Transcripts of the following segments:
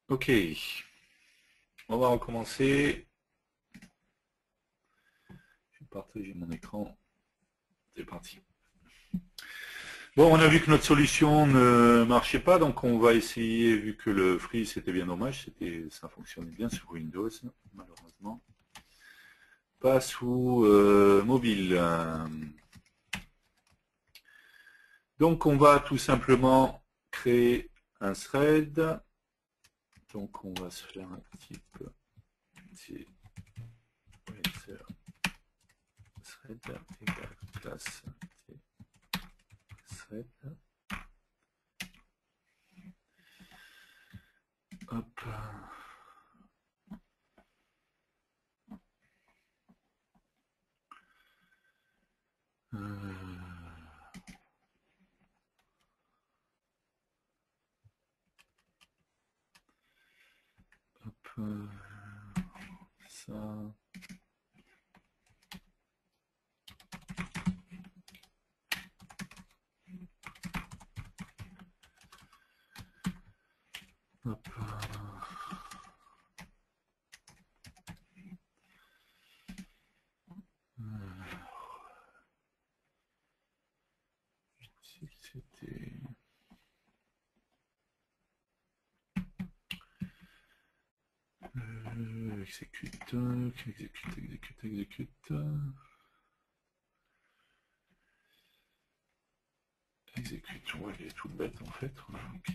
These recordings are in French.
Ok, on va recommencer. Je vais partager mon écran. C'est parti. Bon, on a vu que notre solution ne marchait pas, donc on va essayer, vu que le free c'était bien dommage, ça fonctionnait bien sur Windows, malheureusement. Pas sous mobile. Donc on va tout simplement créer un thread. Donc on va se faire un type thread égale classe thread. Hop. Hop. Ça. Hop. C'était exécute, exécute, ouais, il est tout bête en fait. Ok.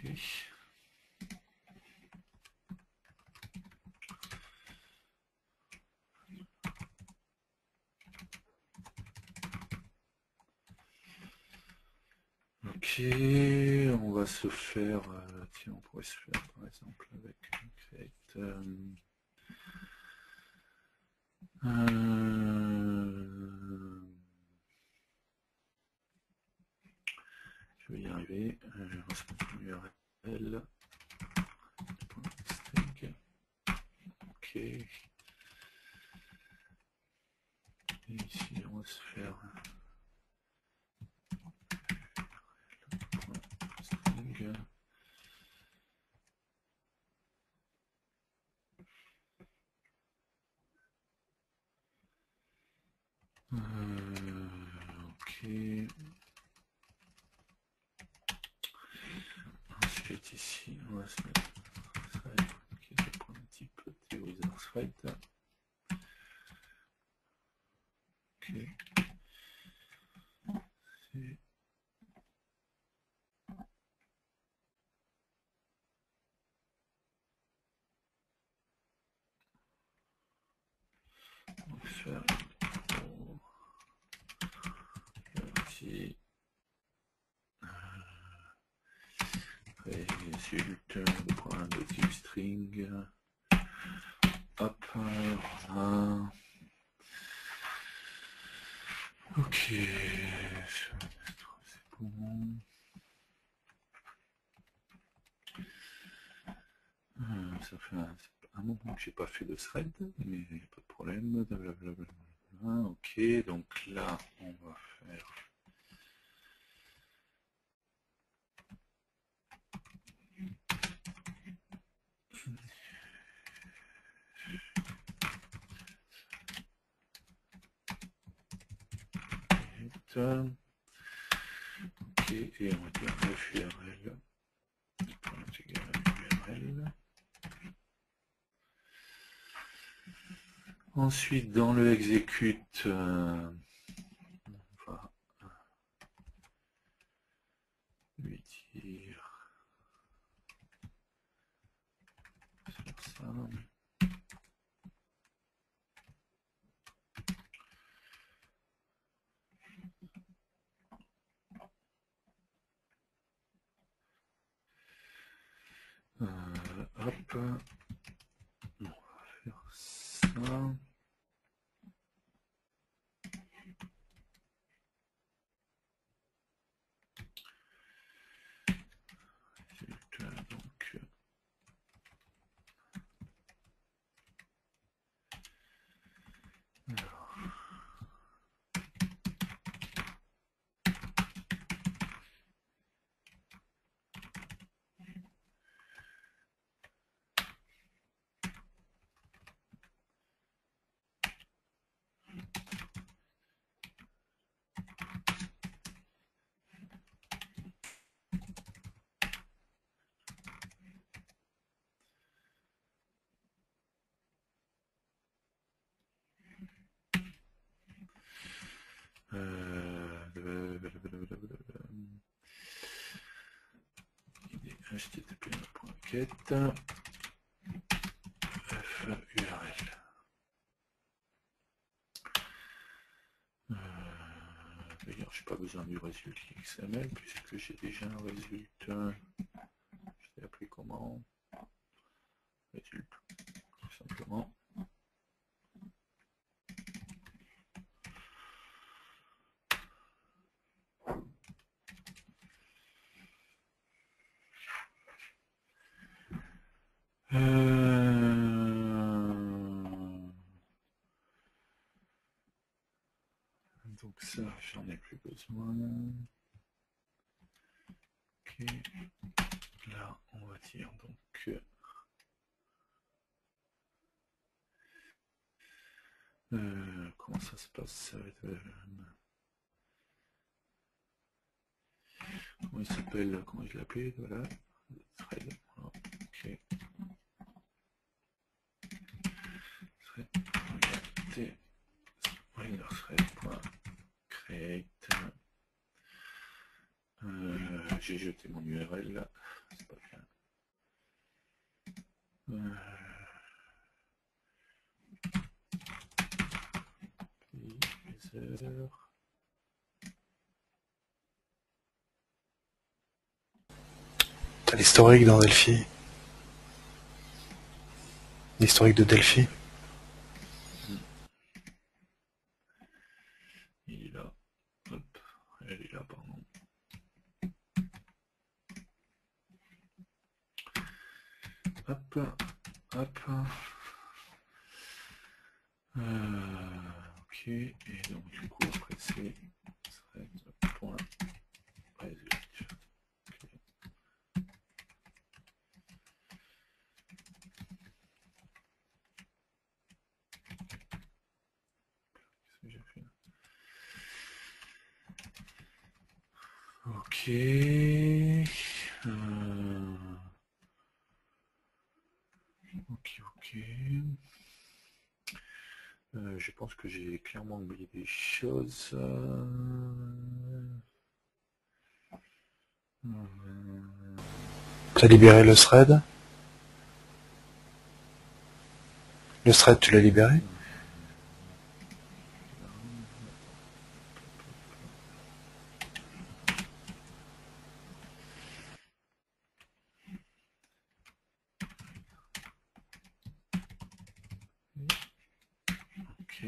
Ok, on va se faire, tiens, on pourrait se faire par exemple avec create, je vais y arriver, je vais mettre l'URL, string, ok, et ici on va se faire string. Ok. Ensuite ici, on va se mettre thread, qui est le point de type théoriseur thread. Ok. On va faire petit résulte le point de type string. Hop, voilà. Ok, c'est bon. Ça fait un moment que j'ai pas fait de thread, mais pas de problème. Blablabla. Ok, donc là on va faire ok, et on va dire FURL. Ensuite, dans le exécute, on va lui dire faire ça. Hop, on va faire ça. Donc, http://get FURL. D'ailleurs, j'ai pas besoin du résultat XML puisque j'ai déjà un résultat. Je l'ai appelé comment? Résultat, tout simplement. Donc ça, j'en ai plus besoin. Ok. Là, on va dire donc comment ça se passe? Ça va être, comment il s'appelle? Comment je l'appelle? Voilà. Thread. Voilà. Ok. Thread. Thread.create. J'ai jeté mon URL là. C'est pas bien. T'as l'historique dans Delphi. L'historique de Delphi. Il est là. Hop. Elle est là, pardon. Hop. Hop. Ok. Et donc du coup après c'est thread.result. Ok. Ok. Je pense que j'ai clairement oublié des choses. T'as libéré le thread. Le thread, tu l'as libéré. Ok.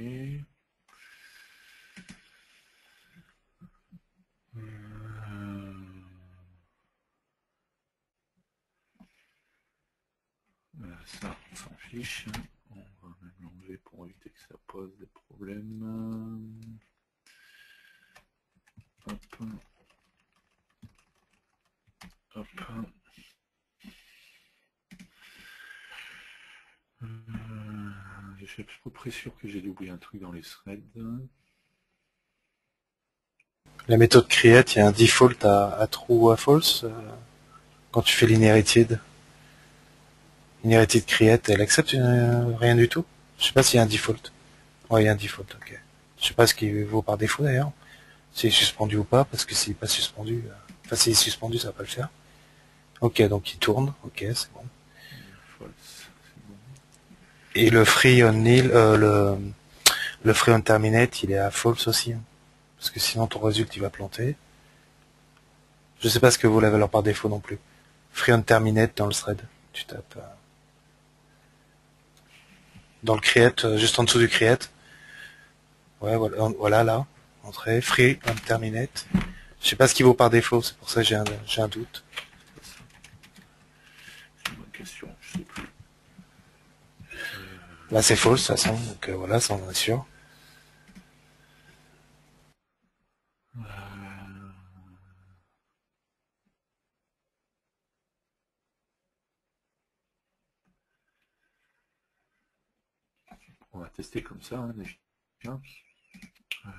Ça, on s'en fiche. On va même l'enlever pour éviter que ça pose des problèmes. Hop. Hop. Je suis à peu près sûr que j'ai oublié un truc dans les threads. La méthode create, il y a un default à true ou à false. Quand tu fais l'inherited. Inherited create, elle accepte rien du tout. Je sais pas s'il y a un default. Ouais, il y a un default, ok. Je sais pas ce qui vaut par défaut d'ailleurs. S'il est suspendu ou pas, parce que s'il n'est pas suspendu, enfin s'il est suspendu, ça va pas le faire. Ok, donc il tourne, ok, c'est bon. False, c'est bon. Et le free on nil, le free on terminate, il est à false aussi. Hein. Parce que sinon ton résultat il va planter. Je sais pas ce que vaut la valeur par défaut non plus. Free on terminate dans le thread. Tu tapes dans le create, juste en dessous du create. Ouais, voilà là. Entrée, free on terminate. Je sais pas ce qu'il vaut par défaut, c'est pour ça que j'ai un doute. C'est une bonne question, je sais plus. Là c'est false de toute façon, donc voilà, ça on en est sûr. On va tester comme ça, hein, déjà.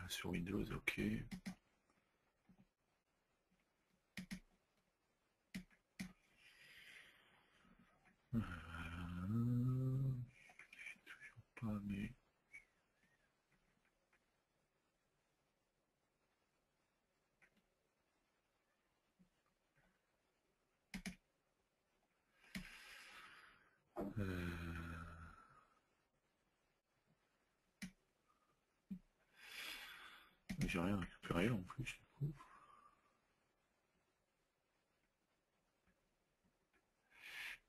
Sur Windows, ok. Toujours pas, mais... J'ai rien récupéré en plus. Du coup.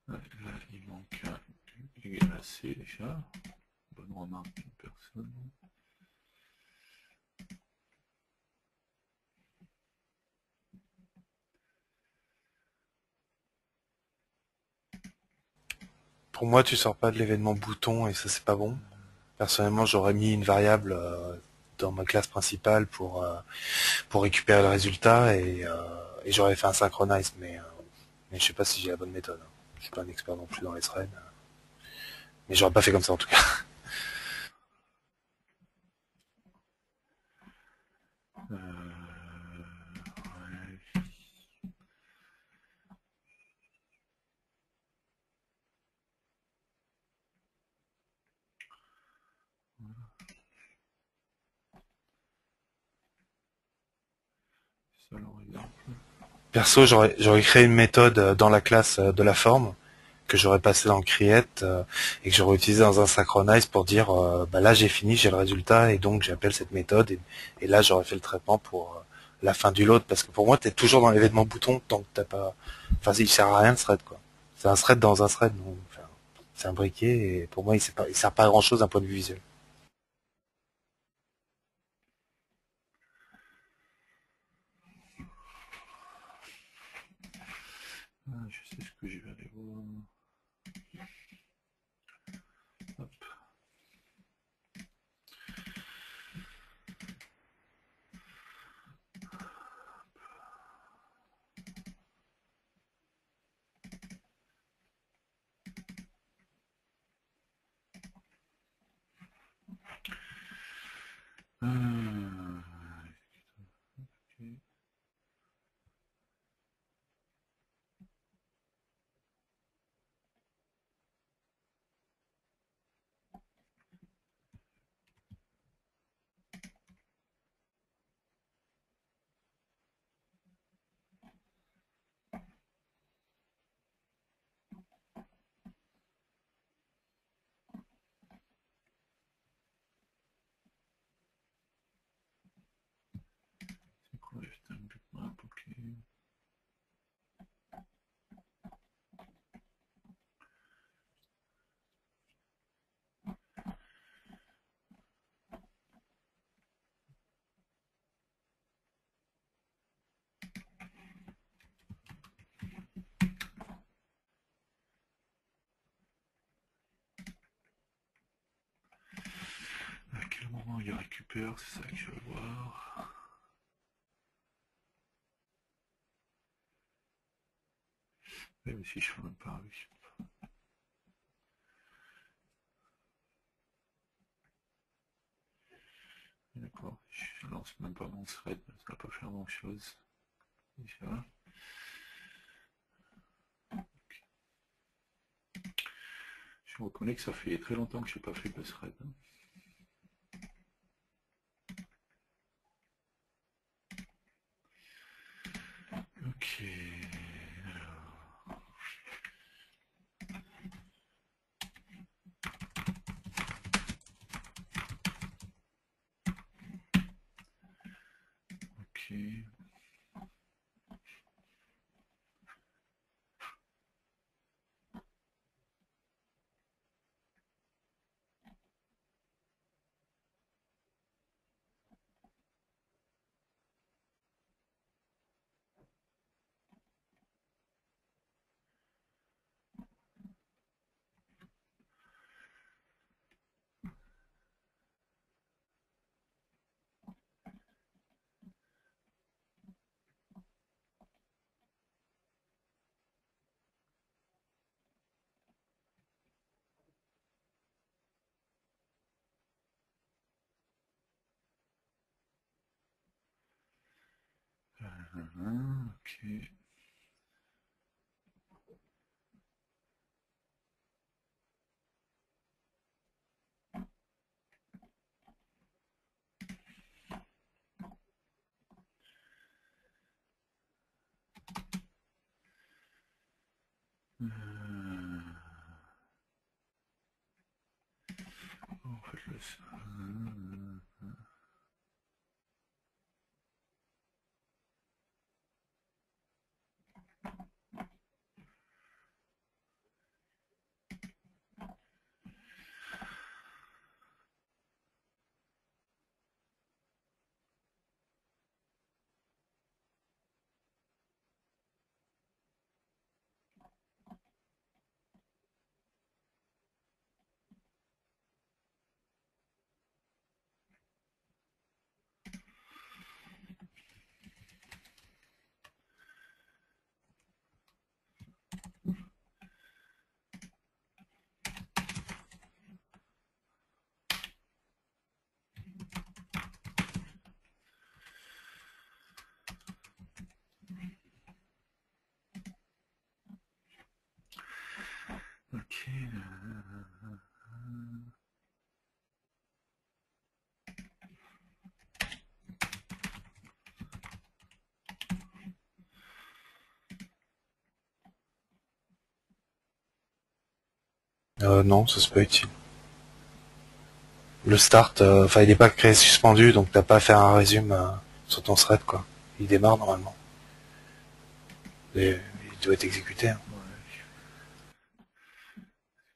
Ouais, là, il manque un égal à C déjà. Bonne remarque d'une personne. Pour moi, tu sors pas de l'événement bouton et ça c'est pas bon. Personnellement, j'aurais mis une variable dans ma classe principale pour récupérer le résultat et j'aurais fait un synchronize, mais je sais pas si j'ai la bonne méthode. Je suis pas un expert non plus dans les threads, mais j'aurais pas fait comme ça en tout cas. Ouais. Ça, alors, exemple. Perso, j'aurais créé une méthode dans la classe de la forme que j'aurais passé dans le create et que j'aurais utilisé dans un synchronize pour dire bah là j'ai fini, j'ai le résultat et donc j'appelle cette méthode et là j'aurais fait le traitement pour la fin du load parce que pour moi t'es toujours dans l'événement bouton tant que t'as pas, enfin il sert à rien le thread quoi. C'est un thread dans un thread, donc, enfin, c'est un briquet et pour moi il sert pas à grand chose d'un point de vue visuel. Ah, je sais ce que je vais aller voir. Hop. Ok. C'est quoi un bitmap? Ok. À quel moment il récupère? C'est ça que je veux voir. Même si je fais même pas avec. D'accord, je lance même pas mon thread, ça va pas faire grand chose. Déjà. Je reconnais que ça fait très longtemps que je n'ai pas fait de thread. Ok. Ok. Ok. Ok. Non, ça c'est pas utile. Le start, enfin il est pas créé suspendu, donc t'as pas à faire un résume sur ton thread quoi. Il démarre normalement. Et il doit être exécuté. Hein. Ouais.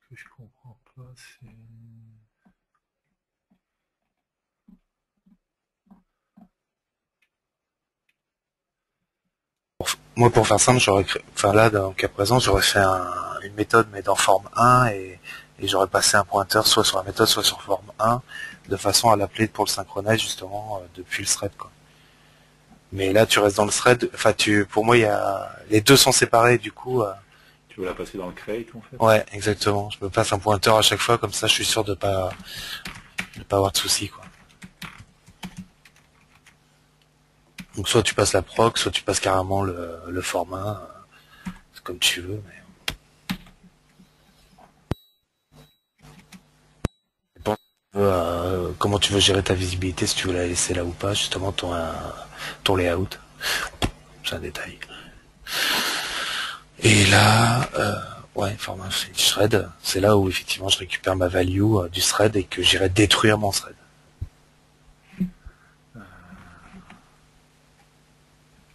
Ce que je comprends pas, c'est... Moi pour faire simple, j'aurais créé, enfin là dans le cas présent, j'aurais fait une méthode mais dans forme 1 et j'aurais passé un pointeur soit sur la méthode soit sur forme 1 de façon à l'appeler pour le synchronize justement depuis le thread quoi. Mais là tu restes dans le thread, enfin pour moi il y a les deux sont séparés du coup. Tu veux la passer dans le create en fait? Ouais, exactement. Je me passe un pointeur à chaque fois comme ça, je suis sûr de pas avoir de soucis quoi. Donc soit tu passes la proc, soit tu passes carrément le format, c'est comme tu veux. Mais... Bon, comment tu veux gérer ta visibilité, si tu veux la laisser là ou pas, justement ton layout. C'est un détail. Et là, ouais, format thread, c'est là où effectivement je récupère ma value du thread et que j'irai détruire mon thread.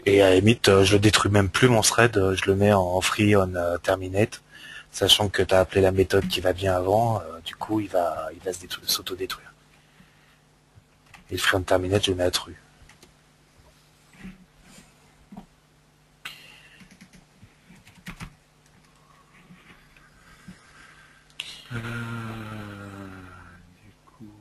Et à la limite, je le détruis même plus mon thread, je le mets en free on terminate, sachant que tu as appelé la méthode qui va bien avant, du coup il va s'auto-détruire. Et le free on terminate, je le mets à true. Du coup...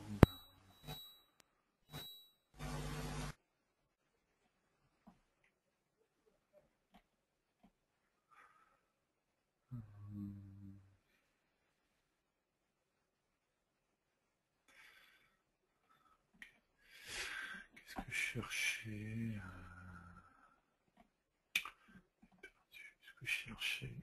Qu'est-ce que je cherchais? Qu'est-ce que je cherchais?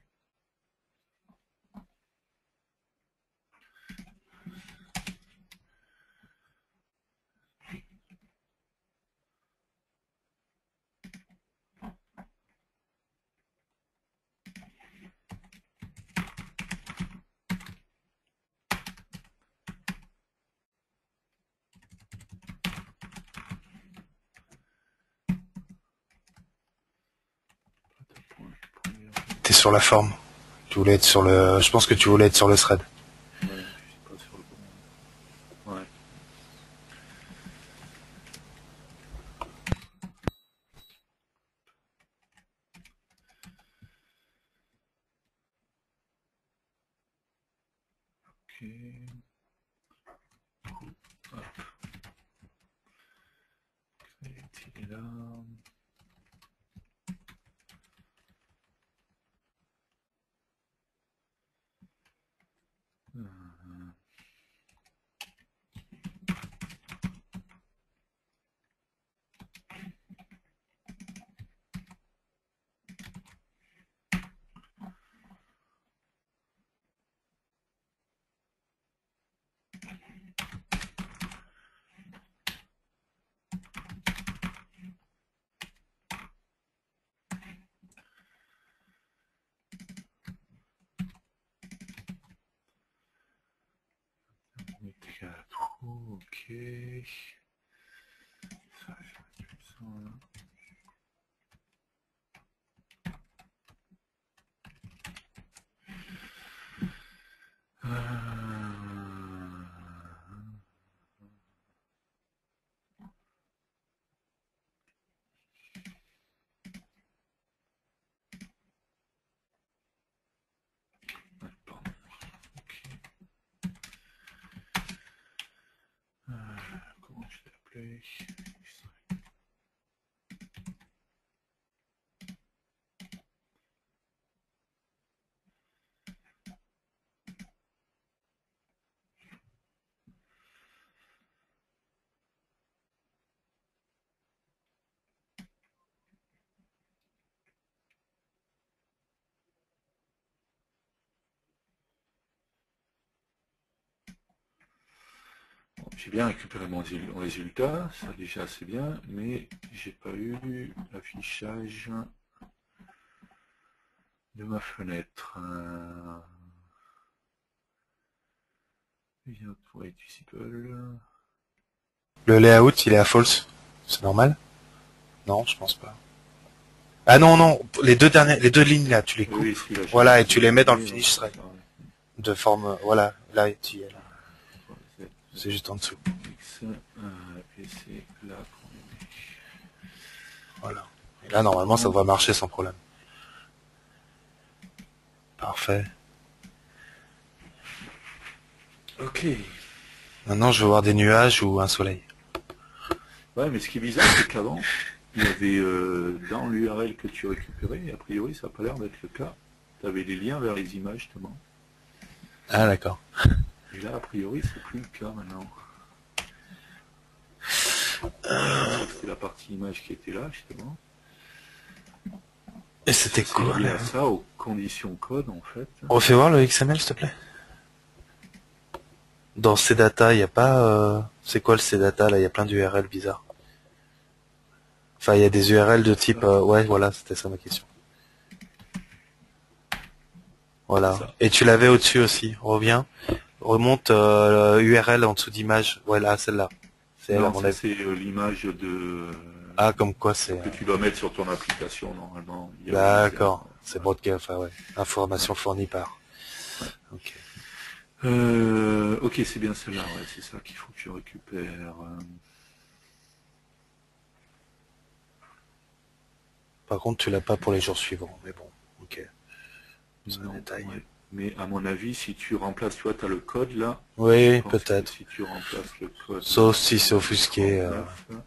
T'es sur la forme. Tu voulais être sur le. Je pense que tu voulais être sur le thread. Ouais, je suis pas sur le bon. Ouais. Ok. Hop. Create, il est là. On est égal à 3. Ok. Ça, je vais mettre ça, là. Pardon. Ok. Comment je l'ai appelé? Bon, j'ai bien récupéré mon résultat, ça déjà c'est bien, mais j'ai pas eu l'affichage de ma fenêtre. Le layout, il est à false. C'est normal? Non, je pense pas. Ah non, non, les deux lignes là, tu les coupes. Oui, si là j'ai Voilà, pas et tu les mets dans le vérifié, donc finish c'est thread. ça. De forme, voilà, là, tu y es là. Z, C'est juste en dessous. X, et c'est là qu'on les met. Voilà. Et là, normalement, ça devrait marcher sans problème. Parfait. Ok. Maintenant, je veux voir des nuages ou un soleil. Ouais, mais ce qui est bizarre, c'est qu'avant, il y avait dans l'URL que tu récupérais, et a priori, ça n'a pas l'air d'être le cas. Tu avais des liens vers les images, justement. Ah, d'accord. Et là, a priori, c'est plus le cas maintenant. Je pensais que c'était la partie image qui était là, justement. Et c'était C'est quoi, lié là? à ça, aux conditions code, en fait. Refais voir le XML, s'il te plaît. Dans CData, il n'y a pas... C'est quoi le CData, là? Il y a plein d'URL bizarres. Enfin, il y a des URL de type... ouais, voilà, c'était ça ma question. Voilà. Et tu l'avais au-dessus aussi. Reviens. Remonte URL en dessous d'image. Ouais, là, celle-là. C'est elle, à Non, mon ça avis. c'est l'image de Ah, comme quoi c'est... que tu dois mettre sur ton application normalement. Yahoo Design. D'accord. C'est broadcast, enfin ouais. Information fournie par... Ouais. Ok. Ok, c'est bien celle-là, ouais, c'est ça qu'il faut que je récupère. Par contre, tu l'as pas pour les jours suivants. Mais bon, ok. C'est un Non, détail. ouais. Mais à mon avis, si tu remplaces, tu vois, tu as le code là. Oui, Je pense que peut-être. si tu remplaces le code Sauf là, si c'est offusqué. 39,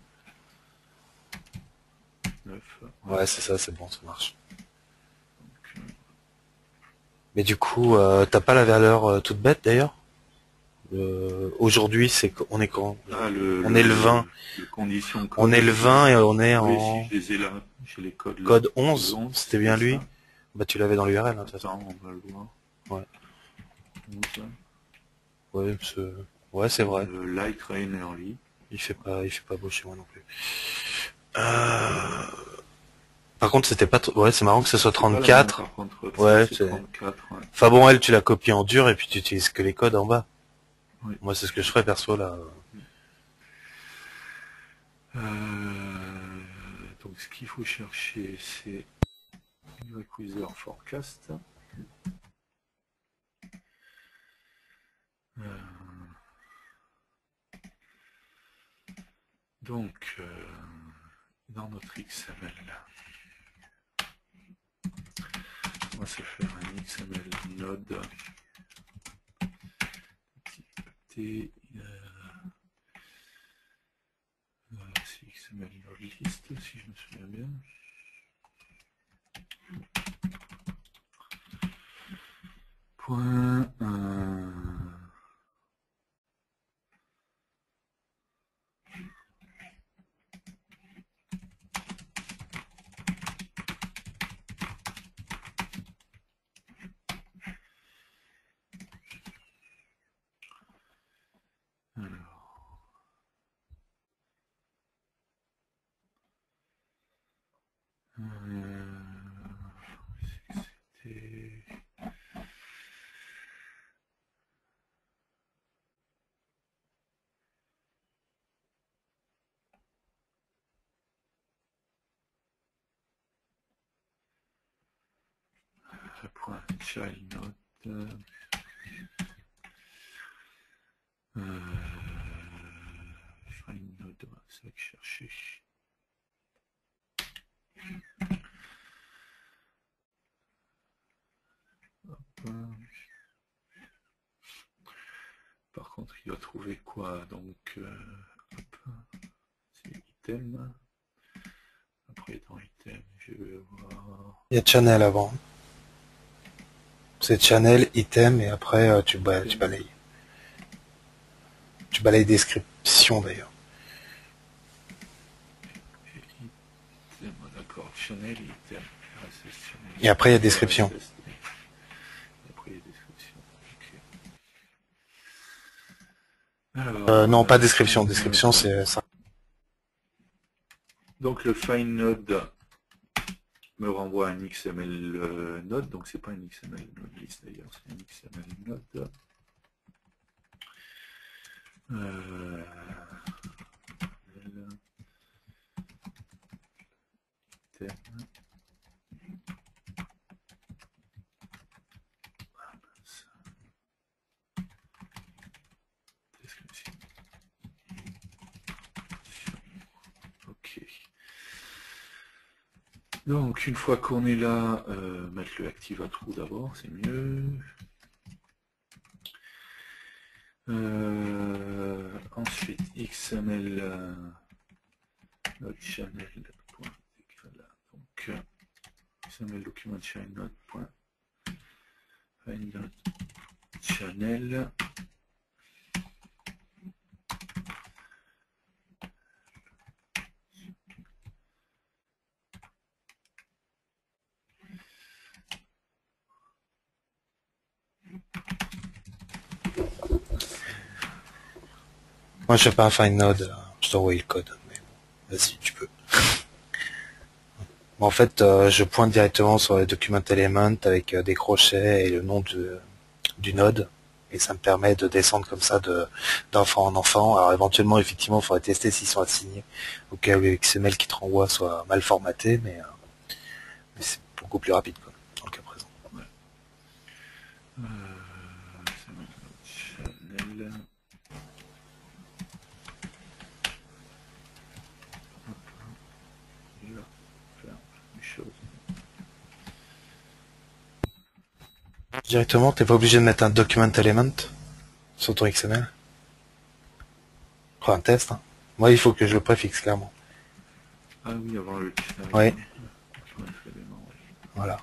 9, Ouais, ouais. c'est ça, c'est bon, ça marche. Donc, Mais du coup, t'as pas la valeur toute bête d'ailleurs. Aujourd'hui, on est quand? On est le 20. le condition On code, est le 20 et on est oui, si en je les ai là, j'ai les codes là. code Le 11. 11, C'était bien c'est lui. ça. Bah tu l'avais dans l'URL, hein, de toute façon. Attends, on va le voir. Ouais. 11. Ouais, c'est vrai. Light Rain Early. Il fait pas beau chez moi non plus. Par contre, c'était pas... Ouais, c'est marrant que ce soit C'est pas la même 34. par contre, ça Ouais, c'est c'est... 34. Ouais. Enfin bon, elle, tu l'as copiée en dur et puis tu utilises que les codes en bas. Oui. Moi, c'est ce que je ferais perso, là. Donc ce qu'il faut chercher, c'est Requisite Forecast. Donc, dans notre XML, on va se faire un XML node T, c'est XML node list, si je me souviens bien. Point alors, c'était Child note. Find note, c'est ça que je cherchais. Par contre, il va trouver quoi? Donc, c'est item. Après, dans item, je vais voir. Il y a channel avant. C'est channel, item, et après tu balayes. Tu balayes description d'ailleurs. D'accord, channel, item. Et après il y a description. Non, pas description. Description, c'est ça. Donc le find node me renvoie un XML node, donc c'est pas un XML node list d'ailleurs, c'est un XML node. Ok. Donc une fois qu'on est là, mettre le active à true d'abord, c'est mieux. Ensuite XML node channel. Donc XML document channel node. Find node channel. Moi je fais pas un find node, je t'envoie le code. Mais bon, vas-y, tu peux. En fait, je pointe directement sur le document element avec des crochets et le nom du node. Et ça me permet de descendre comme ça d'enfant en enfant. Alors éventuellement, effectivement, il faudrait tester s'ils sont assignés au cas où le XML qui te renvoie soit mal formaté, mais c'est beaucoup plus rapide quoi, dans le cas présent. Ouais. Channel. Directement, t'es pas obligé de mettre un document element sur ton XML. Prends un test. Hein. Moi, il faut que je le préfixe clairement. Ah oui, avant le Oui. Voilà.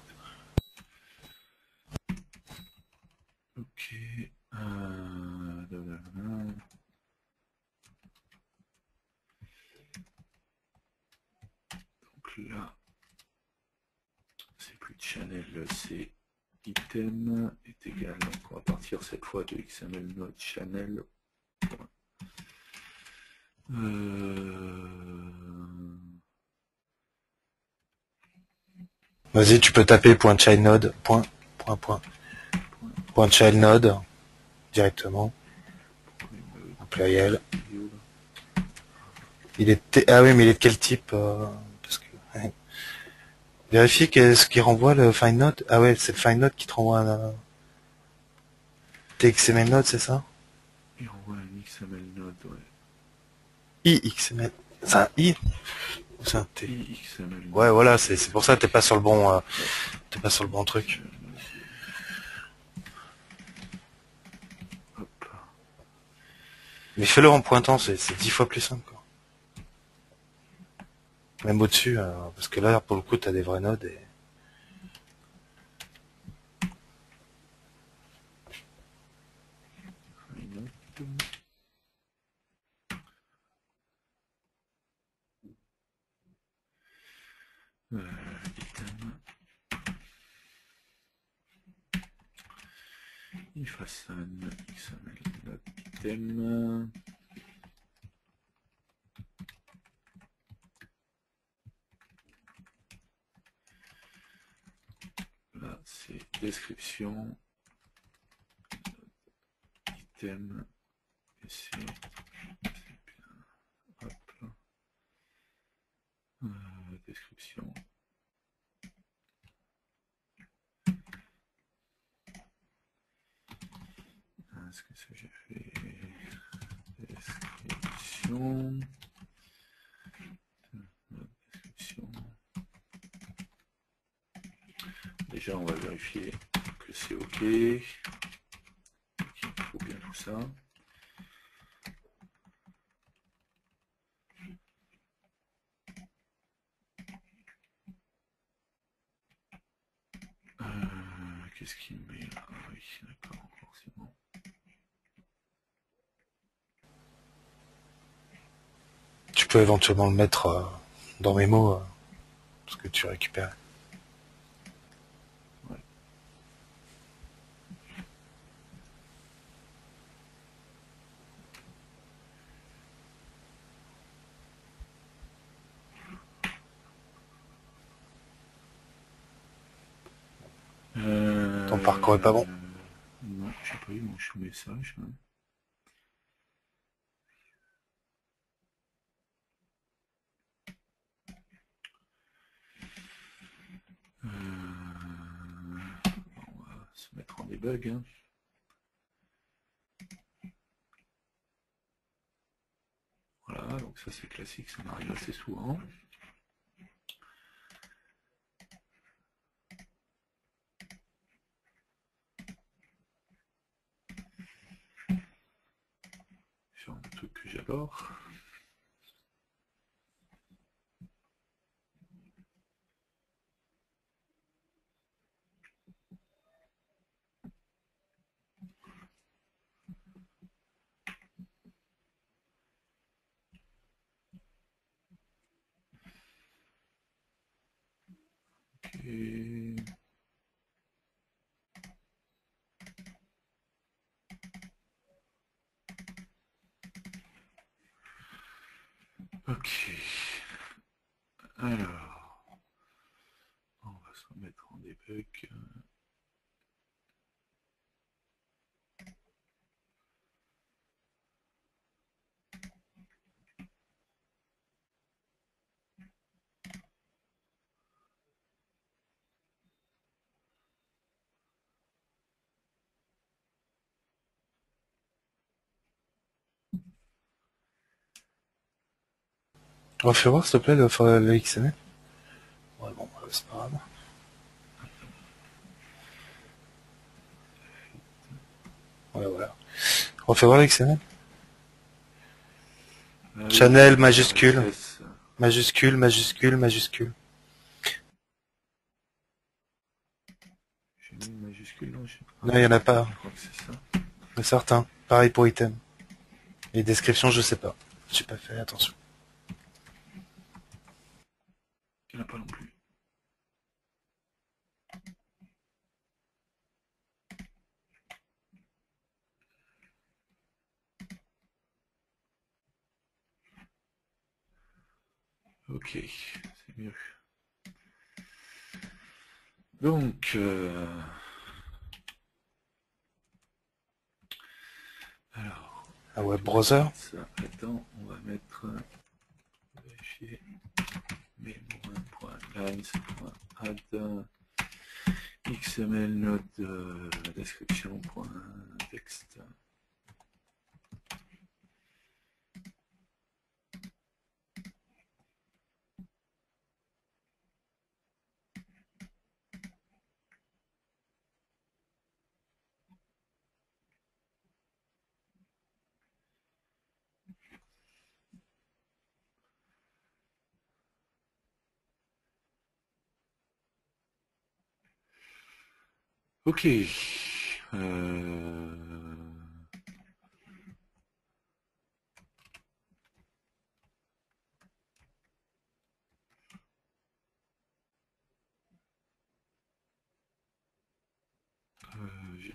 Ok. Donc là, c'est plus channel, c'est item est égal. Donc on va partir cette fois de XML node channel. Vas-y, tu peux taper .childNode, .childNode directement. En pluriel. Il est ah oui, mais il est de quel type parce que vérifie ce qui renvoie le find node. Ah ouais, c'est le find node qui te renvoie un XML node, c'est ça? Il renvoie un XML node, ouais. IXML. C'est un I ou c'est un T? IXML. Ouais, voilà, c'est pour ça que t'es pas sur le bon t'es pas sur le bon truc. Hop. Mais fais-le en pointant, c'est 10 fois plus simple quoi. Même au-dessus, parce que là pour le coup t'as des vrais nodes et Ifasan XML item. Là, c'est description. Item. Et c'est bien. Hop. Description. Est-ce que ça j'ai fait description. Description. Déjà, on va vérifier que c'est OK. Il faut bien tout ça. Qu'est-ce qu'il me met là? Oui, d'accord, forcément. Tu peux éventuellement le mettre dans Mémo, ce que tu récupères. Ouais. Ton parcours est pas bon. Non, j'ai pas eu mon message. Hein. On va se mettre en debug. Hein. Voilà, donc ça c'est classique, ça m'arrive assez souvent. Genre de truc que j'adore. Et... Ok. Alors, on va se remettre en debug. Refais voir, s'il te plaît, le XML. Ouais, bon, c'est pas grave. Ouais, voilà. Refais voir le XML. Channel majuscule. Majuscule, majuscule, majuscule. J'ai mis une majuscule, non, Non, il n'y en a pas. Je crois que c'est ça. Mais certains. Pareil pour item. Les descriptions, je sais pas. J'ai pas fait attention. Il n'y en a pas non plus. Ok, c'est mieux. Donc, alors, Un web browser. ça, attends, on va mettre vérifier memo1.lines.add xml node description.text. Ok. J'ai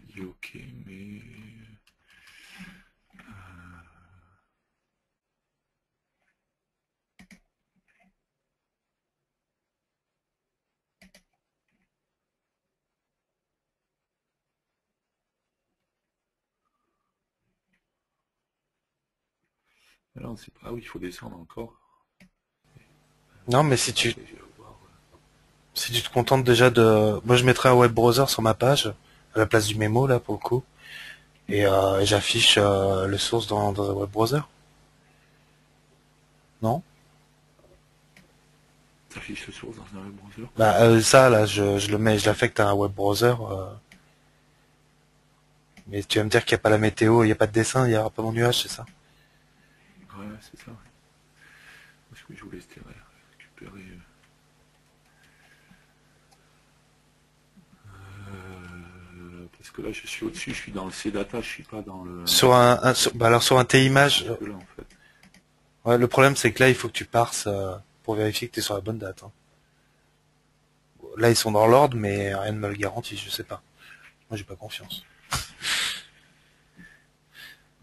dit ok, mais... alors, c'est pas... Ah oui, il faut descendre encore. Non, mais si tu te contentes déjà de... Moi, je mettrais un web browser sur ma page, à la place du mémo, là, pour le coup. et j'affiche le source dans un web browser. Non? T'affiches le source dans un web browser. Bah ça là, je le mets, je l'affecte à un web browser. Mais tu vas me dire qu'il n'y a pas la météo, il n'y a pas de dessin, il n'y aura pas mon nuage, c'est ça? Ouais, c'est ça. Ouais. Parce que je voulais récupérer. Parce que là, je suis au-dessus, je suis dans le CData, je suis pas dans le. Bah alors sur un T-Image, Jusque là, en fait. ouais, le problème c'est que là il faut que tu parses pour vérifier que tu es sur la bonne date. Hein. Là ils sont dans l'ordre, mais rien ne me le garantit, je sais pas. Moi j'ai pas confiance.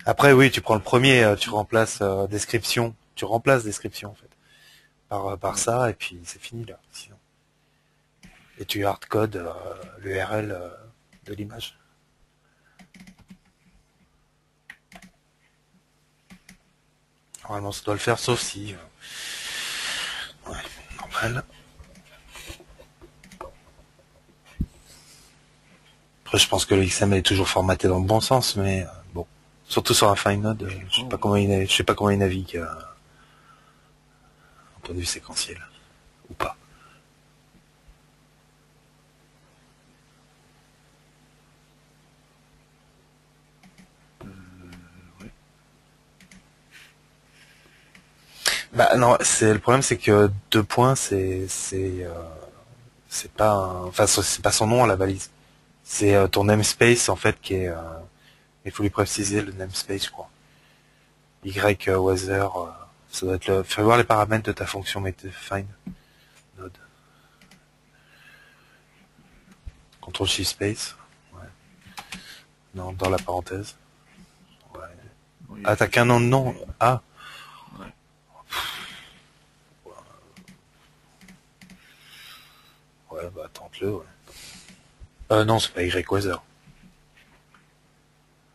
Après oui, tu prends le premier, tu remplaces description, tu remplaces description en fait par Ouais. ça et puis c'est fini là. Sinon. Et tu hardcode l'URL de l'image. Normalement ça doit le faire, sauf si. Ouais, normal. Après, je pense que le XML est toujours formaté dans le bon sens, mais bon. Surtout sur un FineNode, je sais pas comment il navigue en point de vue séquentiel. Ou pas. Ouais. Bah non, le problème c'est que deux points c'est pas enfin c'est pas son nom à la balise. C'est ton namespace en fait qui est il faut lui préciser le namespace je crois. Weather ça doit être le fais voir les paramètres de ta fonction find node. Control Shift space. Ouais. Non, dans la parenthèse. Ouais. Bon, il Ah, t'as affiche qu'un pas nom de le nom. name. Ah. Ouais. Ouais, bah tente-le, ouais. Non, c'est pas Weather.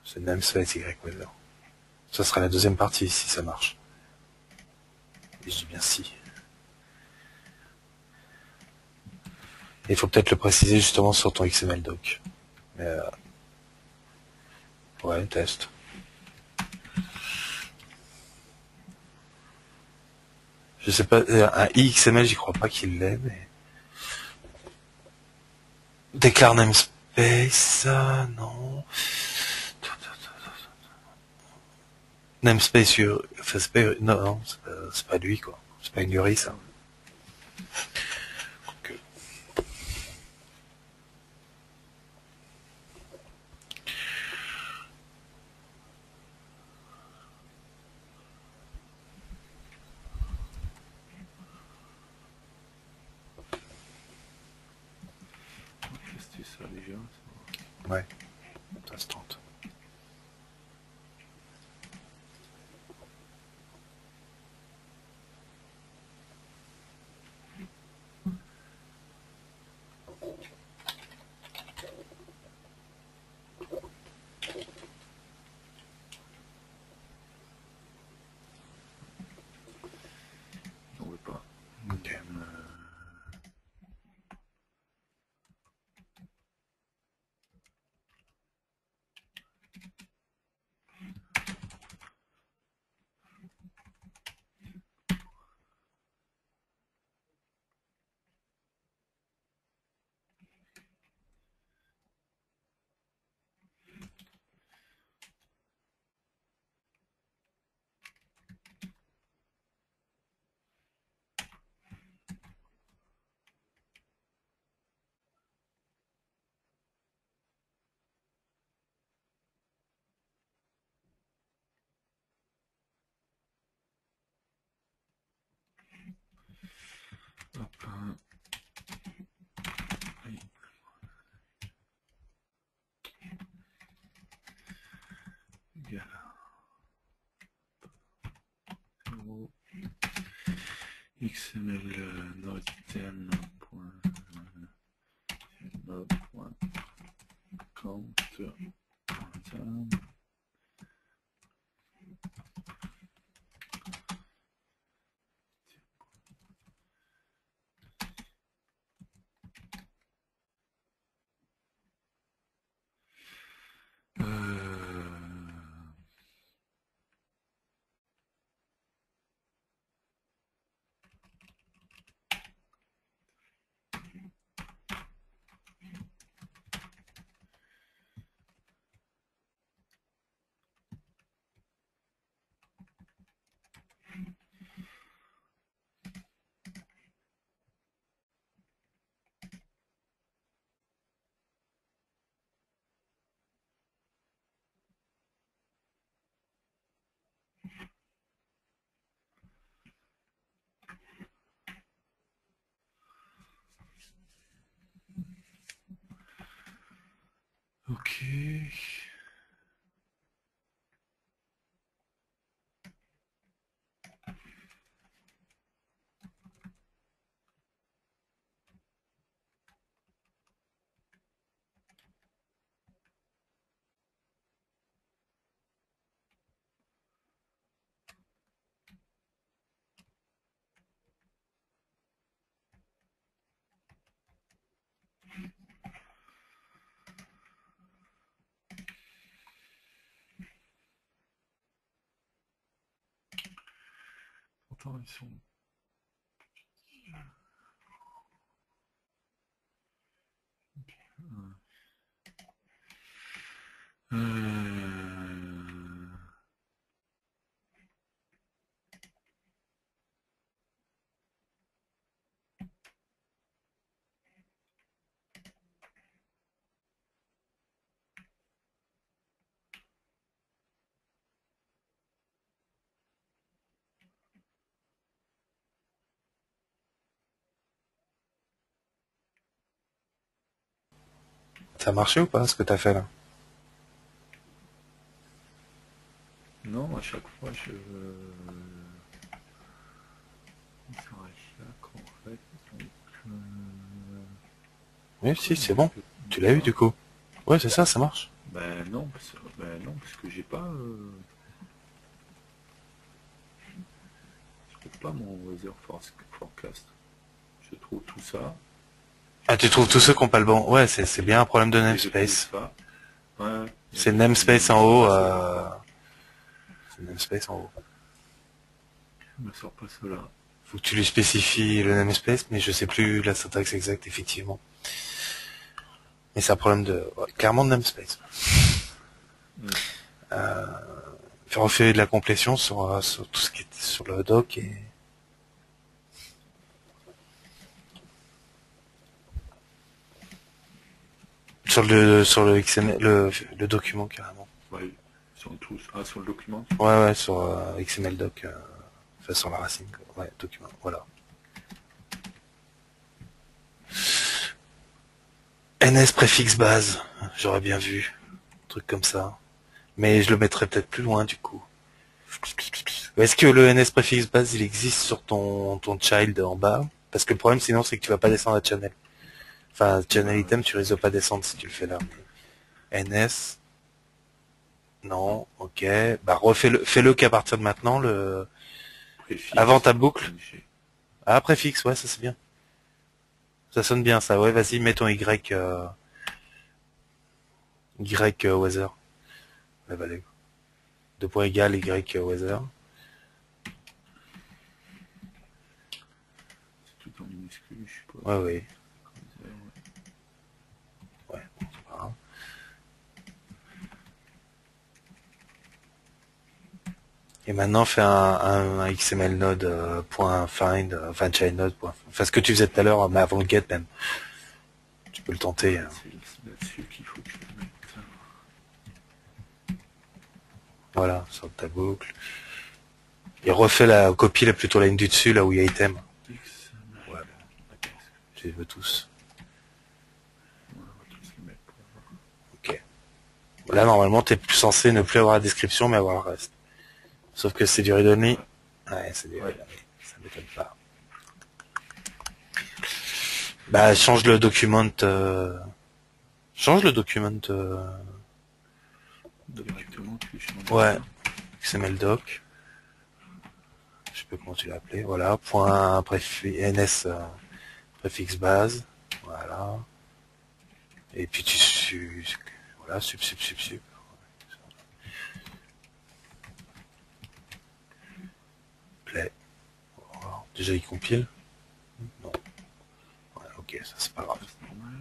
C'est namespace Weather. Ça sera la deuxième partie si ça marche. Et je dis bien si. Il faut peut-être le préciser justement sur ton XML doc. Mais ouais, test. Je sais pas, un XML, j'y crois pas qu'il l'ait, mais... Déclare namespace, non. Namespace, enfin, non, non, c'est pas lui, quoi. C'est pas une URI, ça. Donc, On va tester ça déjà. ouais, ça se tente. On veut pas. Ok. Hop. Oui. Égal. XML node 10.node.count. attends, ils sont... Euh... Ça a marché ou pas, ce que t'as fait là? Non, à chaque fois, je... Il s'arrête là, qu'en fait, donc... Oui, si, c'est bon. Tu l'as eu du coup. Ouais, c'est ça, ça marche. Ben non, parce que j'ai pas... Je trouve pas mon weather forecast. Je trouve tout ça, Ah, tu trouves tous ceux qui n'ont pas le bon. Ouais, c'est bien un problème de et je trouve namespace. ça. Ouais, et C'est je trouve namespace en haut. pas. C'est namespace en haut. Je me sors pas cela. Faut que tu lui spécifies le namespace, mais je sais plus la syntaxe exacte, effectivement. Mais c'est un problème de... ouais, clairement de namespace. Mm. Refait de la complétion sur tout ce qui est sur le doc et... Sur le XML, le document carrément. Ouais, ils sont tous. Ah, sur le document. Ouais, sur XML doc, enfin sur la racine, quoi. Ouais, document, voilà. NS préfixe base, j'aurais bien vu, un truc comme ça. Mais je le mettrais peut-être plus loin du coup. Est-ce que le NS préfixe base, il existe sur ton child en bas? Parce que le problème sinon c'est que tu vas pas descendre à channel. Enfin, channel Bah, item, tu risques de pas descendre si tu le fais là. NS, non, ok. Bah fais-le qu'à partir de maintenant, avant préfixe. ta boucle. NG. Ah, préfixe, ouais, ça c'est bien. Ça sonne bien ça, ouais, vas-y, mets ton weather. La valeur. 2 points égal Y weather. C'est tout en minuscule, je suppose. Ouais, oui. Ouais. Ouais, bon, c'est pas grave. Et maintenant, fais un XML node point find, enfin child node point. Enfin, ce que tu faisais tout à l'heure, mais avant le get même. Tu peux le tenter. Ouais, c'est là-dessus qu'il faut que je le mette. Voilà, sur ta boucle. Et refais la copie, là, plutôt la ligne du dessus, là où il y a item. XML. Ouais, bon, d'accord. Tu les veux tous. Ouais, on va tous les mettre pour voir. Ok. Là, normalement, t'es plus censé ne plus avoir la description, mais avoir le reste. Sauf que c'est du read-only. Ouais. Ouais, c'est du Ouais. read-only. Ça m'étonne pas. Bah, change le document. Change le document. Directement, tu changes Ouais. ça. XML doc. Je sais pas comment tu l'as appelé. Voilà. Point NS préfixe base. Voilà. Et puis voilà, sup. Play. Voilà. Déjà, il compile. Non. Ouais, ok, ça c'est pas grave. Ça, c'est normal.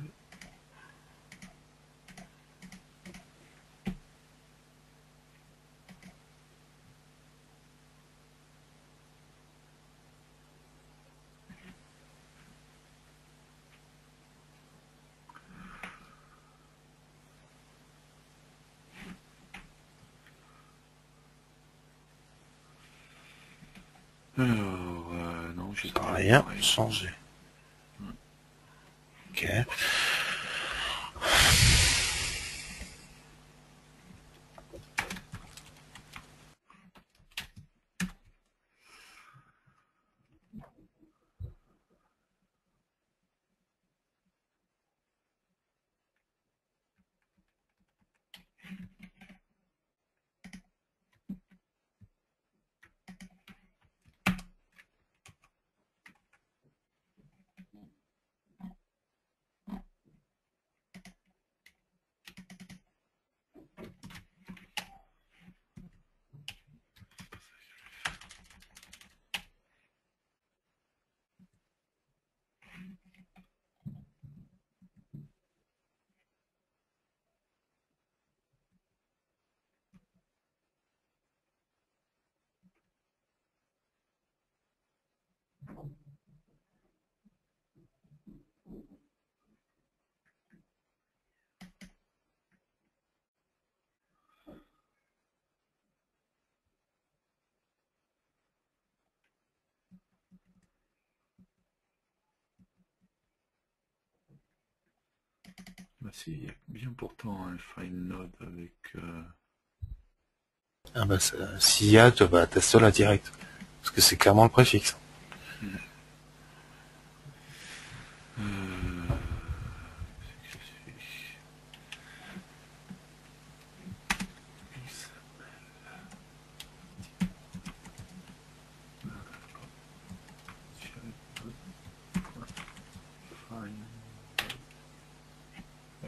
Alors, non, j'ai Ça n'a toujours rien pareil. changé. Ok. si, il y a bien pourtant un find node avec... Ah bah s'il y a, bah teste-la direct. Parce que c'est clairement le préfixe.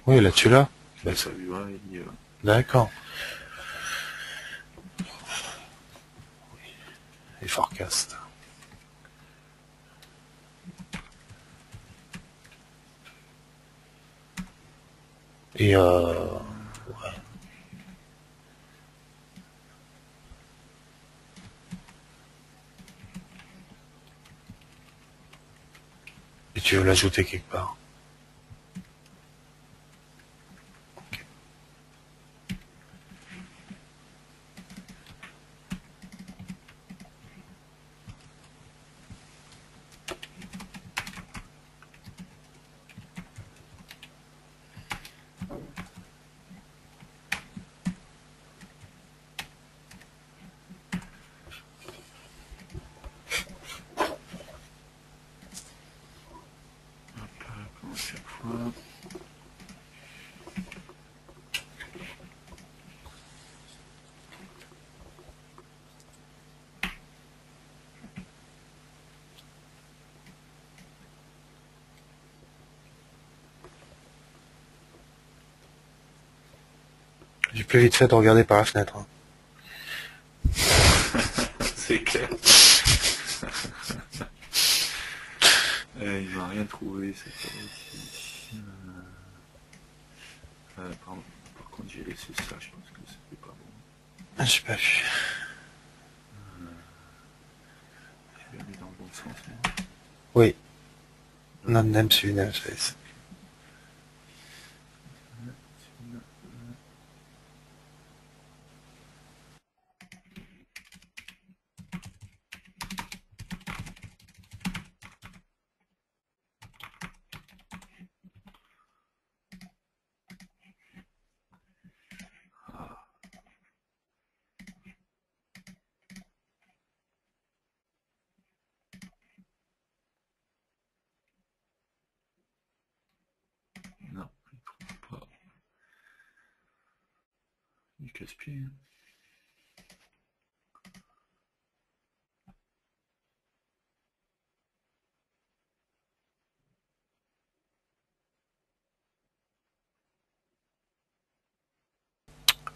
Oui, là tu l'as. Bah, ça vu, ouais, D'accord. Et forecast. Et ouais. Et tu veux l'ajouter quelque part. comme à chaque fois. J'ai plus vite fait de regarder par la fenêtre. Hein. C'est clair. Il m'a rien trouvé, c'est pas aussi. Pardon. Par contre, j'ai laissé ça, je pense que c'était pas bon. Ah, j'ai pas vu. Je vais aller dans le bon sens, moi. Oui. Non, namespace, namespace. Non, il trouve pas. Il casse-pied.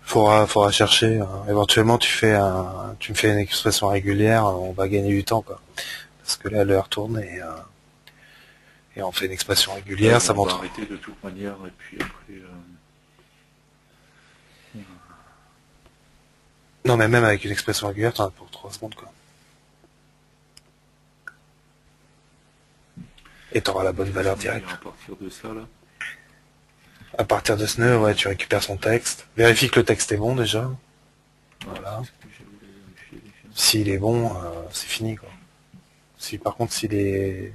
Faudra chercher. Éventuellement, tu me fais une expression régulière, on va gagner du temps, quoi. Parce que là, l'heure tourne et on fait une expression régulière, ça On va montre. arrêter de toute manière, et puis après... Non, mais même avec une expression régulière, t'en as pour 3 secondes, quoi. Et t'auras la bonne valeur directe. À partir de ça, là. À partir de ce nœud, ouais, tu récupères son texte. Vérifie que le texte est bon, déjà. Voilà. S'il est bon, c'est fini, quoi. Si par contre s'il est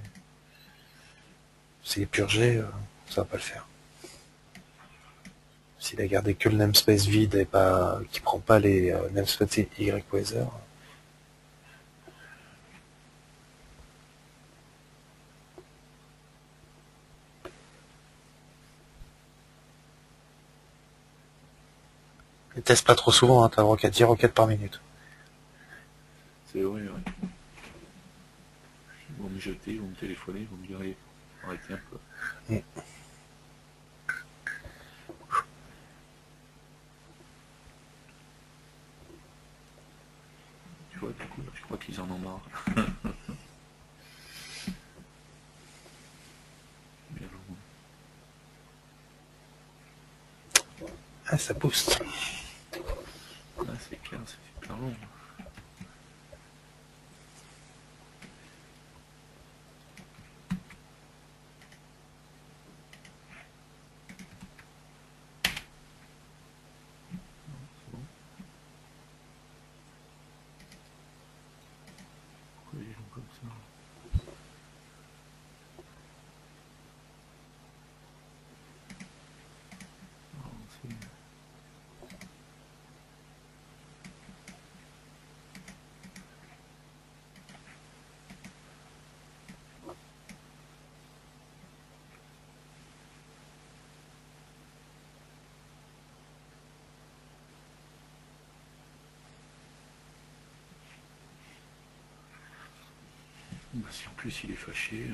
purgé, ça va pas le faire. S'il a gardé que le namespace vide et pas qui prend pas les namespace yweather. Ne teste pas trop souvent, hein, t'as requête, 10 requêtes par minute. C'est vrai, ouais. Ils vont me jeter, ils vont me téléphoner, ils vont me dire allez, arrêtez un peu. Tu vois, du coup, je crois qu'ils en ont marre. Bien long. Ah, ça booste. Ah, c'est clair, c'est super long. Pourquoi il est long comme ça? Bah, si en plus il est fâché.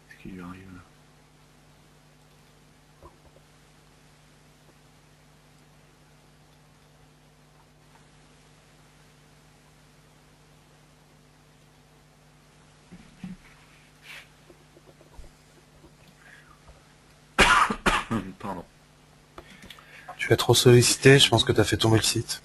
Qu'est-ce qui lui arrive là? Pardon. Tu as trop sollicité, je pense que tu as fait tomber le site.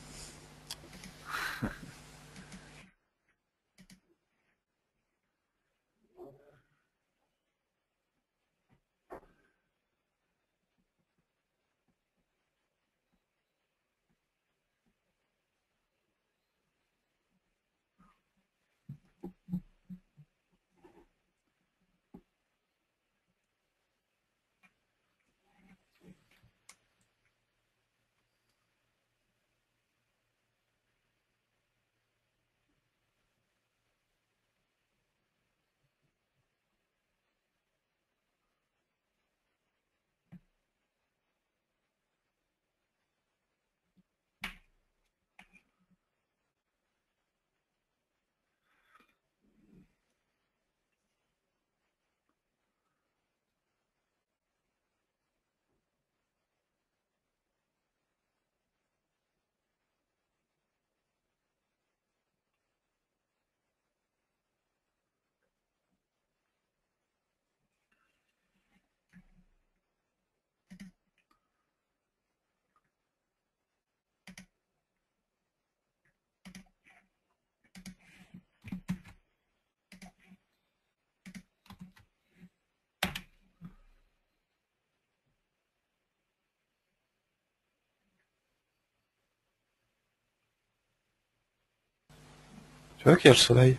Tu vois qu'il y a le soleil.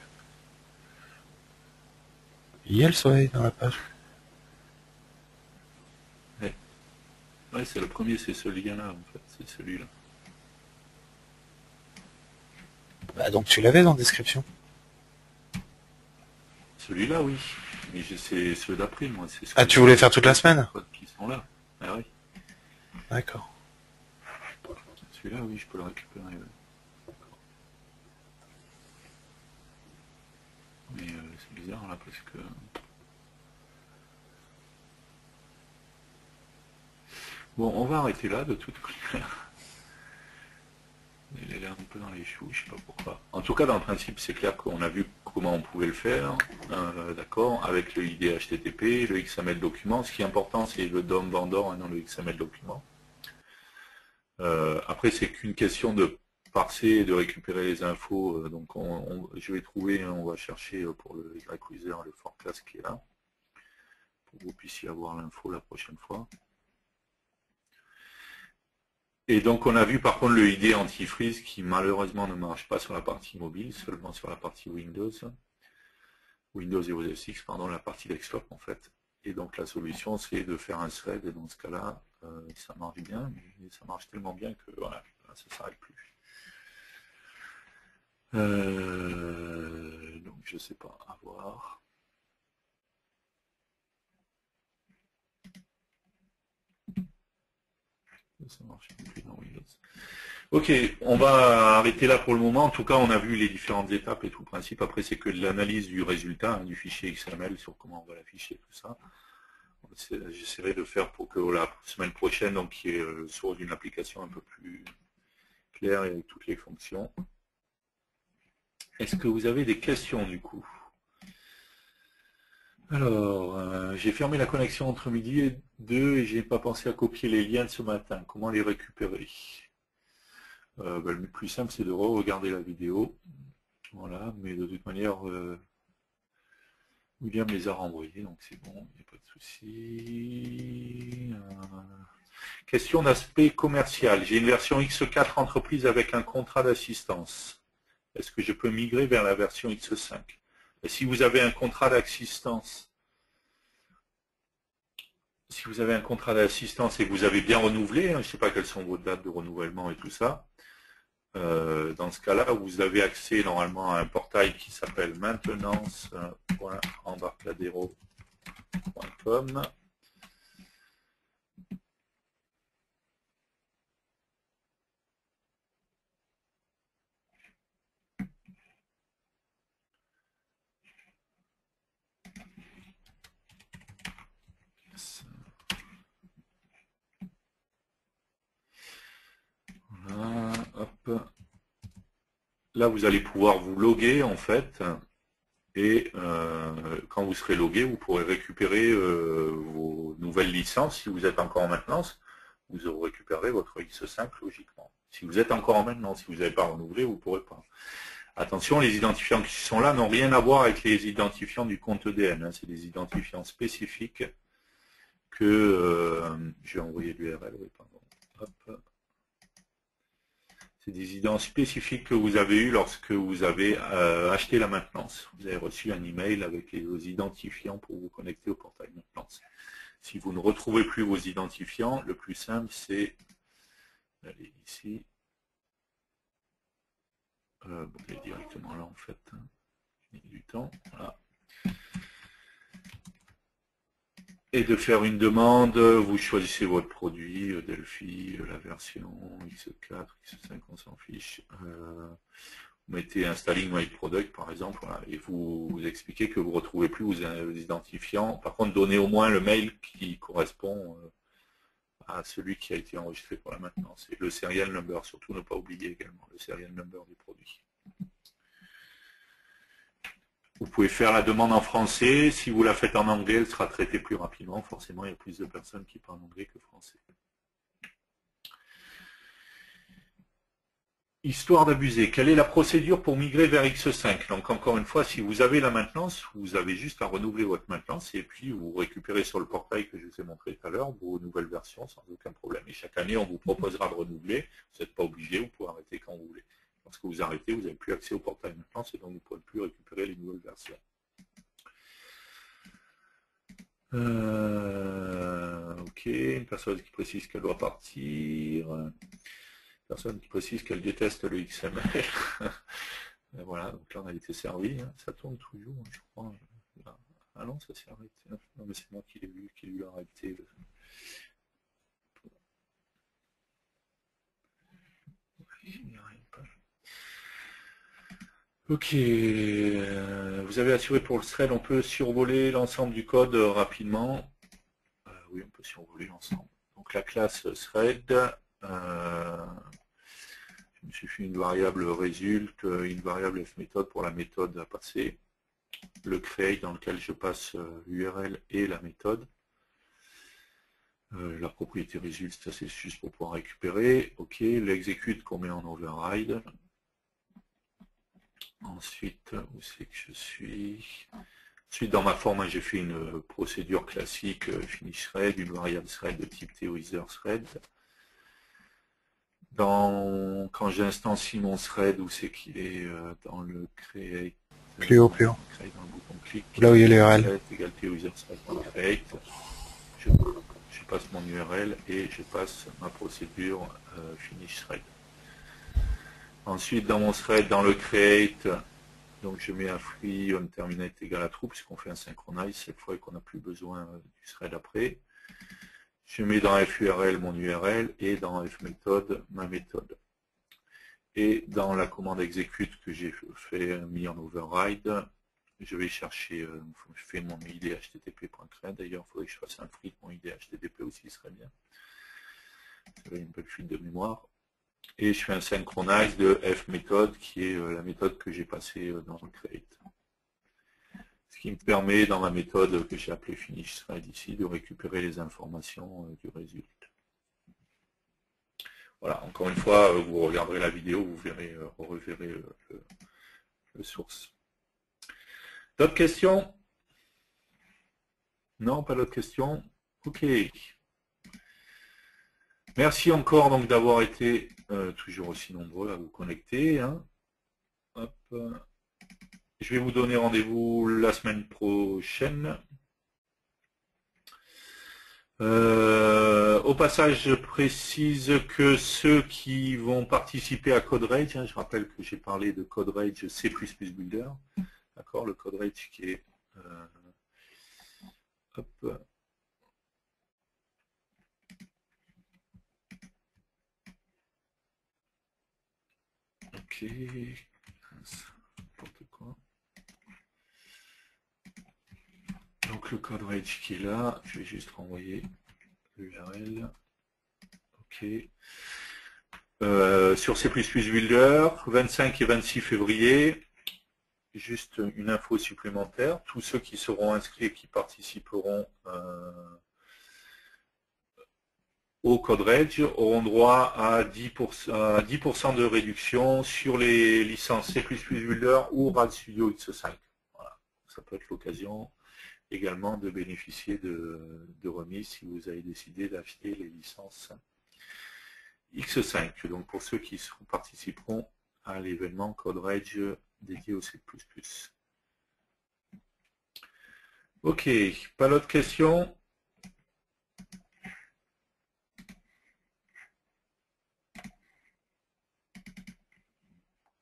Il y a le soleil dans la page. Ouais, c'est le premier, c'est ce lien-là, en fait, c'est celui-là. Bah donc tu l'avais dans la description. Celui-là, oui. Mais c'est ceux d'après, moi. Ce Ah, tu voulais faire toute la semaine? Qui sont là. Ah oui. D'accord. Celui-là, oui, je peux le récupérer. Ouais. Mais c'est bizarre, là, parce que... Bon, on va arrêter là, de toute manière. Il est là un peu dans les choux, je sais pas pourquoi. En tout cas, dans le principe, c'est clair qu'on a vu comment on pouvait le faire, d'accord, avec le ID HTTP, le XML document. Ce qui est important, c'est le DOM vendor et non le XML document. Après, c'est qu'une question de parser et de récupérer les infos. Donc, je vais trouver, on va chercher pour le Y-User le forecast qui est là, pour que vous puissiez avoir l'info la prochaine fois. Et donc on a vu par contre le ID anti-freeze qui malheureusement ne marche pas sur la partie mobile, seulement sur la partie Windows et OS X, pardon, la partie desktop en fait. Et donc la solution c'est de faire un thread, et dans ce cas-là, ça marche bien, mais ça marche tellement bien que voilà, ça ne s'arrête plus. Donc je sais pas, à voir. Ça marche plus dans Windows. Ok, on va arrêter là pour le moment. En tout cas, on a vu les différentes étapes et tout le principe. Après, c'est que l'analyse du résultat, du fichier XML, sur comment on va l'afficher, tout ça. J'essaierai de faire pour que la semaine prochaine, donc, il y ait sur une application un peu plus claire et avec toutes les fonctions. Est-ce que vous avez des questions du coup? Alors, j'ai fermé la connexion entre midi et 2 et j'ai pas pensé à copier les liens de ce matin. Comment les récupérer? Le plus simple, c'est de regarder la vidéo. Voilà, mais de toute manière, William les a renvoyés, donc c'est bon, il n'y a pas de souci. Question d'aspect commercial. J'ai une version X4 entreprise avec un contrat d'assistance. Est-ce que je peux migrer vers la version X5? Et si vous avez un contrat d'assistance, et que vous avez bien renouvelé, je ne sais pas quelles sont vos dates de renouvellement et tout ça, dans ce cas-là, vous avez accès normalement à un portail qui s'appelle maintenance.embarcadero.com. Voilà, hop. Là, vous allez pouvoir vous loguer en fait, et quand vous serez logué, vous pourrez récupérer vos nouvelles licences. Si vous êtes encore en maintenance, vous aurez récupéré votre X5 logiquement. Si vous êtes encore en maintenance, si vous n'avez pas renouvelé, vous ne pourrez pas. Attention, les identifiants qui sont là n'ont rien à voir avec les identifiants du compte EDN, hein. C'est des identifiants spécifiques que je vais envoyer l'URL. Oui, pardon. Hop. C'est des idents spécifiques que vous avez eu lorsque vous avez acheté la maintenance. Vous avez reçu un email avec vos identifiants pour vous connecter au portail maintenance. Si vous ne retrouvez plus vos identifiants, le plus simple c'est d'aller ici. Bon, aller directement là en fait. Il y a du temps. Voilà. Et de faire une demande, vous choisissez votre produit, Delphi, la version X4, X5, on s'en fiche. Vous mettez Installing My Product par exemple, voilà, et vous expliquez que vous ne retrouvez plus vos identifiants. Par contre, donnez au moins le mail qui correspond à celui qui a été enregistré pour la maintenance. Et le serial number, surtout ne pas oublier également le serial number du produit. Vous pouvez faire la demande en français. Si vous la faites en anglais, elle sera traitée plus rapidement. Forcément, il y a plus de personnes qui parlent anglais que français. Histoire d'abuser. Quelle est la procédure pour migrer vers X5? Donc, encore une fois, si vous avez la maintenance, vous avez juste à renouveler votre maintenance et puis vous récupérez sur le portail que je vous ai montré tout à l'heure vos nouvelles versions sans aucun problème. Et chaque année, on vous proposera de renouveler. Vous n'êtes pas obligé, vous pouvez arrêter quand vous voulez. Lorsque vous arrêtez, vous n'avez plus accès au portail maintenance et donc vous ne pourrez plus récupérer les nouvelles versions. Ok, une personne qui précise qu'elle doit partir. Une personne qui précise qu'elle déteste le XML. Voilà, donc là on a été servi. Hein. Ça tourne toujours, hein, je crois. Ah non, ça s'est arrêté. Non, mais c'est moi qui l'ai vu, qui l'ai arrêté. Ok, vous avez assuré pour le thread, on peut survoler l'ensemble du code rapidement. Oui, on peut survoler l'ensemble. Donc la classe thread, je me suis fait une variable result, une variable fMethod pour la méthode à passer, le create dans lequel je passe l'URL et la méthode. La propriété result, ça c'est juste pour pouvoir récupérer. Ok, l'execute qu'on met en override. Ensuite, où c'est que je suis? Ensuite, dans ma forme, j'ai fait une procédure classique finish thread, une variable thread de type theoiser-thread. Quand j'instancie mon thread, où c'est qu'il est dans le create. Plus haut, plus haut. Create dans le bouton clic. Là où il y a l'URL. Égale theoiser-thread.create. Je passe mon URL et je passe ma procédure finish thread. Ensuite, dans mon thread, dans le create, donc je mets un free on terminate égale à true, puisqu'on fait un synchronize cette fois et qu'on n'a plus besoin du thread après. Je mets dans FURL mon URL et dans fMethod ma méthode. Et dans la commande execute que j'ai fait mis en override, je vais chercher, je fais mon ID http.create. D'ailleurs, il faudrait que je fasse un free de mon ID http aussi, ce serait bien. C'est une belle fuite de mémoire. Et je fais un synchronize de fMethod qui est la méthode que j'ai passée dans le create. Ce qui me permet dans ma méthode que j'ai appelée finish thread ici de récupérer les informations du résultat. Voilà, encore une fois, vous regarderez la vidéo, vous verrez, reverrez le source. D'autres questions? Non, pas d'autres questions? Ok. Merci encore donc d'avoir été toujours aussi nombreux à vous connecter. Hein. Hop. Je vais vous donner rendez-vous la semaine prochaine. Au passage, je précise que ceux qui vont participer à CodeRage, hein, je rappelle que j'ai parlé de CodeRage C++ Builder, d'accord, le CodeRage qui est hop. Ok, n'importe quoi. Donc le CodeRage qui est là, je vais juste renvoyer l'URL. Ok. Sur C++ Builder, 25 et 26 février, juste une info supplémentaire, tous ceux qui seront inscrits et qui participeront au CodeRage auront droit à 10% de réduction sur les licences C++ Builder ou RAD Studio X5. Voilà. Ça peut être l'occasion également de bénéficier de remises si vous avez décidé d'acheter les licences X5. Donc pour ceux qui participeront à l'événement CodeRage dédié au C++. Ok, pas d'autres questions?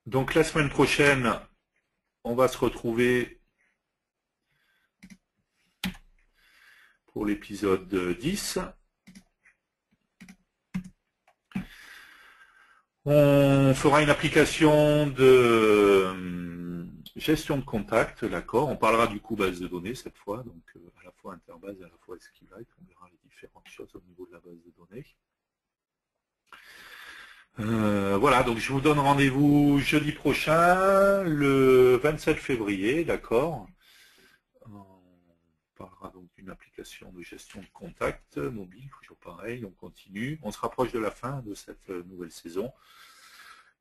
Donc la semaine prochaine, on va se retrouver pour l'épisode 10. On fera une application de gestion de contact, d'accord. On parlera du coup base de données cette fois, donc à la fois interbase et à la fois SQLite. On verra les différentes choses au niveau de la base de données. Voilà, donc je vous donne rendez-vous jeudi prochain, le 27 février, d'accord. On parlera donc d'une application de gestion de contact mobile, toujours pareil, on continue. On se rapproche de la fin de cette nouvelle saison.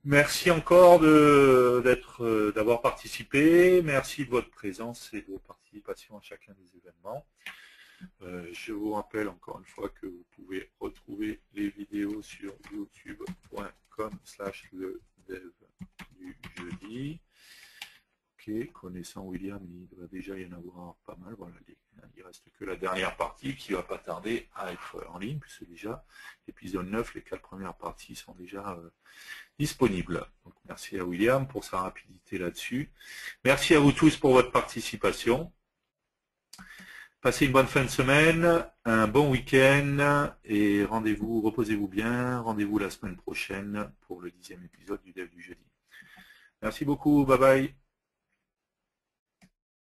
Merci encore d'avoir participé. Merci de votre présence et de votre participation à chacun des événements. Je vous rappelle encore une fois que vous pouvez retrouver les vidéos sur youtube.com/le-dev du jeudi. Ok, connaissant William, il doit déjà y en avoir pas mal. Voilà, il ne reste que la dernière partie qui ne va pas tarder à être en ligne, puisque déjà l'épisode 9, les 4 premières parties sont déjà disponibles. Donc, merci à William pour sa rapidité là-dessus. Merci à vous tous pour votre participation. Passez une bonne fin de semaine, un bon week-end et rendez-vous, reposez-vous bien, rendez-vous la semaine prochaine pour le 10e épisode du Dev du jeudi. Merci beaucoup, bye bye.